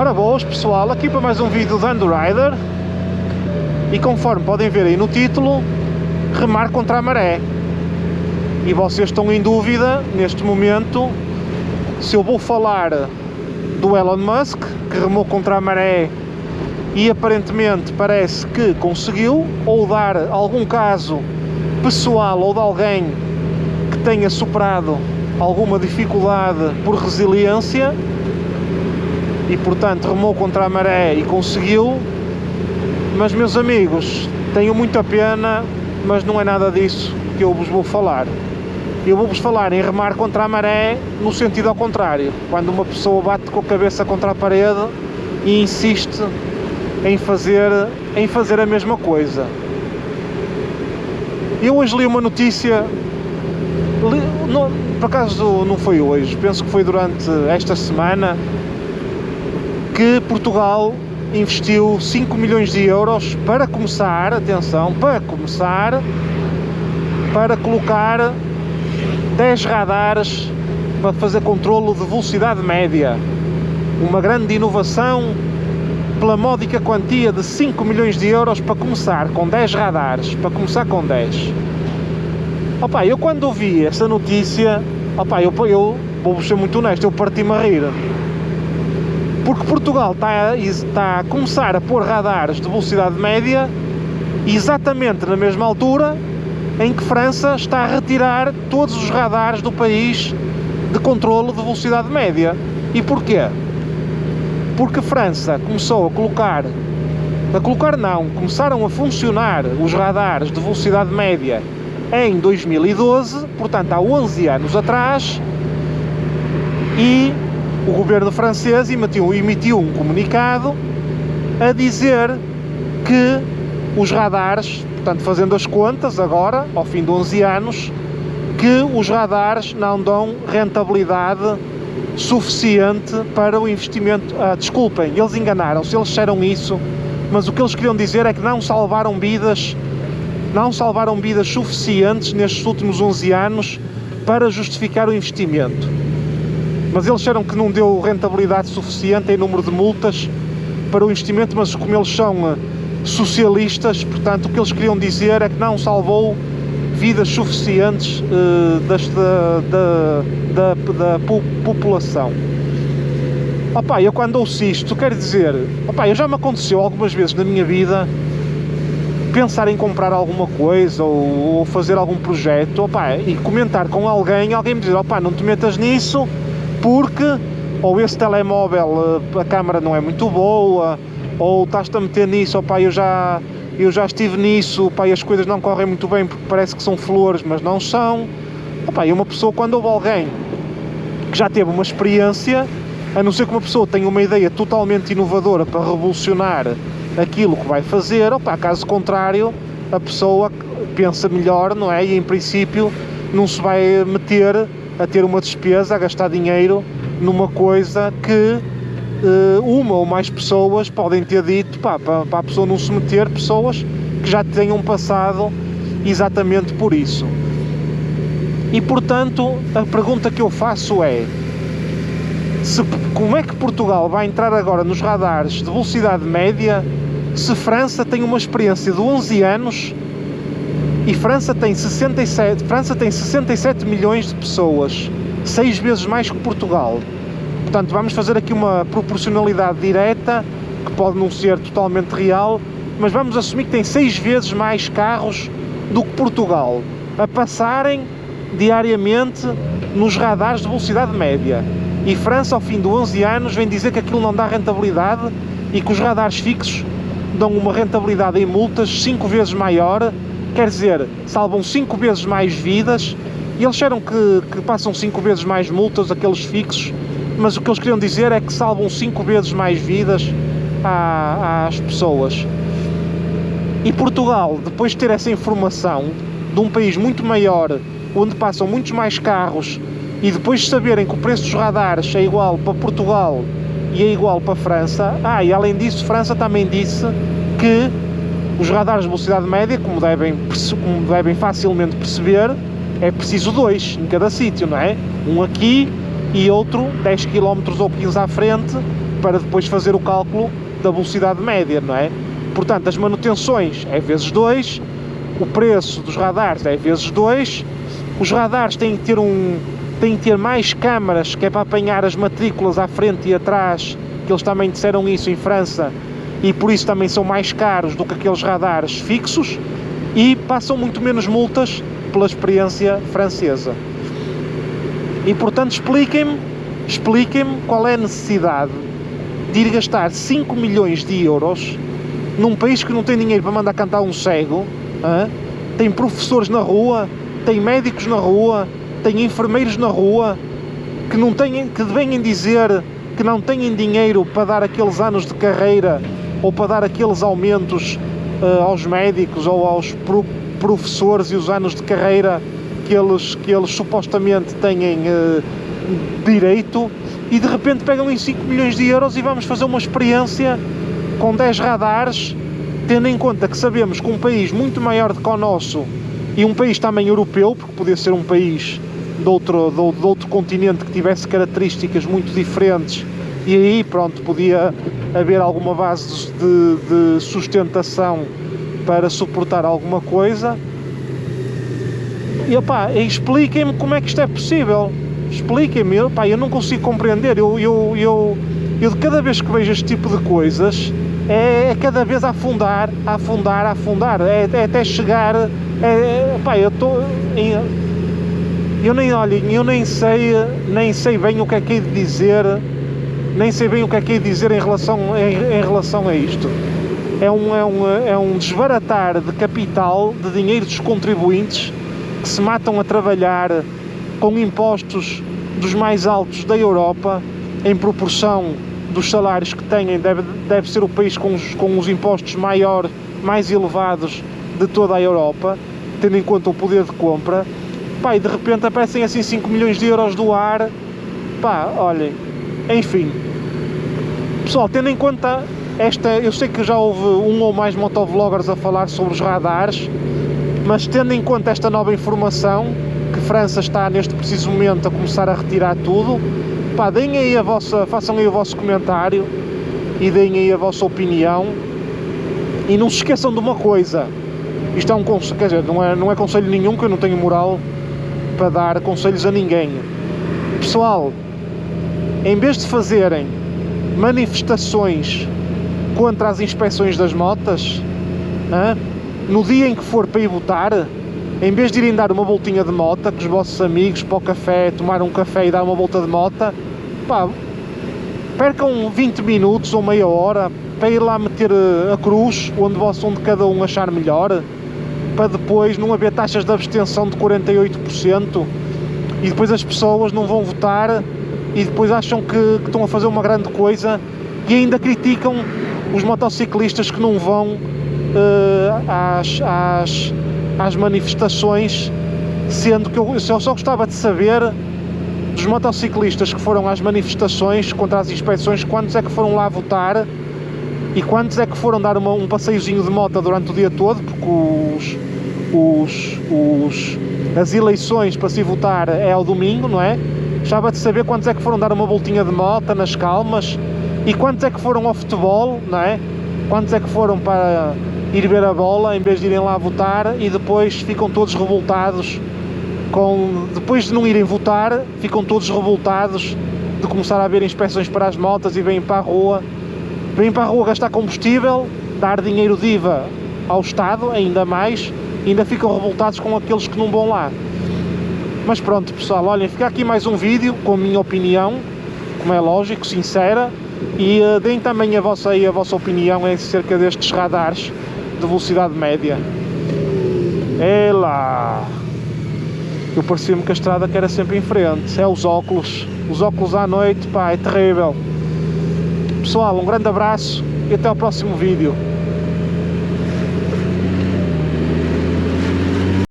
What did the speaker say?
Ora boas pessoal, aqui para mais um vídeo de Underrider. E conforme podem ver aí no título, remar contra a maré. E vocês estão em dúvida neste momento se eu vou falar do Elon Musk, que remou contra a maré e aparentemente parece que conseguiu, ou dar algum caso pessoal ou de alguém que tenha superado alguma dificuldade por resiliência e portanto remou contra a maré e conseguiu. Mas meus amigos, tenho muita pena, mas não é nada disso que eu vos vou falar. Eu vou-vos falar em remar contra a maré no sentido ao contrário, quando uma pessoa bate com a cabeça contra a parede e insiste em fazer a mesma coisa. Eu hoje li uma notícia, por acaso não foi hoje, penso que foi durante esta semana, que Portugal investiu 5 milhões de euros para começar, atenção, para colocar 10 radares para fazer controlo de velocidade média. Uma grande inovação pela módica quantia de 5 milhões de euros para começar com 10 radares, para começar com 10. Opa, eu quando ouvi essa notícia, opa, eu vou ser muito honesto, eu parti-me a rir. Porque Portugal está a começar a pôr radares de velocidade média exatamente na mesma altura em que França está a retirar todos os radares do país de controlo de velocidade média. E porquê? Porque França começaram a funcionar os radares de velocidade média em 2012, portanto há 11 anos atrás, e o governo francês emitiu um comunicado a dizer que os radares, portanto fazendo as contas agora, ao fim de 11 anos, que os radares não dão rentabilidade suficiente para o investimento. Desculpem, eles enganaram-se, eles disseram isso, mas o que eles queriam dizer é que não salvaram vidas suficientes nestes últimos 11 anos para justificar o investimento. Mas eles disseram que não deu rentabilidade suficiente em número de multas para o investimento, mas como eles são socialistas, portanto o que eles queriam dizer é que não salvou vidas suficientes da população. Opa, eu quando ouço isto, quero dizer, opa, já me aconteceu algumas vezes na minha vida pensar em comprar alguma coisa ou fazer algum projeto, opa, e comentar com alguém me dizer, opa, não te metas nisso porque ou esse telemóvel a câmara não é muito boa, ou estás-te a meter nisso, opa, eu já estive nisso, opa, e as coisas não correm muito bem porque parece que são flores, mas não são. Opa, e uma pessoa, quando houve alguém que já teve uma experiência, a não ser que uma pessoa tenha uma ideia totalmente inovadora para revolucionar aquilo que vai fazer, opa, caso contrário, a pessoa pensa melhor, não é? E em princípio não se vai meter a ter uma despesa, a gastar dinheiro numa coisa que uma ou mais pessoas podem ter dito, pá, para a pessoa não se meter, pessoas que já tenham passado exatamente por isso. E portanto a pergunta que eu faço é como é que Portugal vai entrar agora nos radares de velocidade média se França tem uma experiência de 11 anos e França tem 67 milhões de pessoas, 6 vezes mais que Portugal. Portanto, vamos fazer aqui uma proporcionalidade direta, que pode não ser totalmente real, mas vamos assumir que tem 6 vezes mais carros do que Portugal, a passarem diariamente nos radares de velocidade média. E França, ao fim de 11 anos, vem dizer que aquilo não dá rentabilidade e que os radares fixos dão uma rentabilidade em multas 5 vezes maior, quer dizer, salvam 5 vezes mais vidas, e eles disseram que passam 5 vezes mais multas aqueles fixos, mas o que eles queriam dizer é que salvam 5 vezes mais vidas às pessoas. E Portugal, depois de ter essa informação de um país muito maior, onde passam muitos mais carros, e depois de saberem que o preço dos radares é igual para Portugal e é igual para a França, e além disso, França também disse que os radares de velocidade média, como devem facilmente perceber, é preciso 2 em cada sítio, não é? Um aqui e outro 10 km ou 15 à frente, para depois fazer o cálculo da velocidade média, não é? Portanto, as manutenções é vezes 2, o preço dos radares é vezes 2, os radares têm que ter mais câmaras, que é para apanhar as matrículas à frente e atrás, que eles também disseram isso em França, e por isso também são mais caros do que aqueles radares fixos, e passam muito menos multas pela experiência francesa. E portanto expliquem-me qual é a necessidade de ir gastar 5 milhões de euros num país que não tem dinheiro para mandar cantar um cego, tem professores na rua, tem médicos na rua, tem enfermeiros na rua, que venham dizer que não têm dinheiro para dar aqueles anos de carreira ou para dar aqueles aumentos aos médicos ou aos professores e os anos de carreira que eles supostamente têm direito, e de repente pegam em 5 milhões de euros e vamos fazer uma experiência com 10 radares, tendo em conta que sabemos que um país muito maior do que o nosso, e um país também europeu, porque podia ser um país de outro continente que tivesse características muito diferentes, e aí pronto, podia haver alguma base de sustentação para suportar alguma coisa. E opá, expliquem-me como é que isto é possível. Expliquem-me, eu não consigo compreender. Eu de cada vez que vejo este tipo de coisas, é cada vez a afundar, é até chegar, eu nem sei bem o que é que hei de dizer, em relação a isto. É um desbaratar de capital, de dinheiro dos contribuintes, que se matam a trabalhar com impostos dos mais altos da Europa, em proporção dos salários que têm. Deve ser o país com os impostos mais elevados de toda a Europa, tendo em conta o poder de compra. E de repente aparecem assim 5 milhões de euros do ar. Olhem, enfim, pessoal, tendo em conta eu sei que já houve um ou mais motovloggers a falar sobre os radares, mas tendo em conta esta nova informação, que França está neste preciso momento a começar a retirar tudo, deem aí façam aí o vosso comentário e deem aí a vossa opinião, e não se esqueçam de uma coisa, isto é um conselho, quer dizer, não é conselho nenhum, que eu não tenho moral para dar conselhos a ninguém. Pessoal, em vez de fazerem manifestações contra as inspeções das motas, no dia em que for para ir votar, em vez de irem dar uma voltinha de mota com os vossos amigos para o café, tomar um café e dar uma volta de mota, percam 20 minutos ou meia hora para ir lá meter a cruz onde cada um achar melhor, para depois não haver taxas de abstenção de 48%, e depois as pessoas não vão votar e depois acham que estão a fazer uma grande coisa, e ainda criticam os motociclistas que não vão às manifestações, sendo que eu só gostava de saber dos motociclistas que foram às manifestações contra as inspeções, quantos é que foram lá votar e quantos é que foram dar um passeiozinho de moto durante o dia todo, porque as eleições para se votar é ao domingo, não é? Gostava de saber quantos é que foram dar uma voltinha de moto nas calmas, e quantos é que foram ao futebol, não é? Quantos é que foram para ir ver a bola, em vez de irem lá votar, e depois ficam todos revoltados, depois de não irem votar, ficam todos revoltados de começar a haver inspeções para as motas, e vêm para a rua gastar combustível, dar dinheiro de IVA ao Estado, ainda mais, e ainda ficam revoltados com aqueles que não vão lá. Mas pronto, pessoal, olhem, fica aqui mais um vídeo com a minha opinião, como é lógico, sincera, e deem também a vossa opinião acerca destes radares de velocidade média. É lá, eu parecia-me que a estrada que era sempre em frente. É os óculos à noite, é terrível. Pessoal, um grande abraço e até ao próximo vídeo.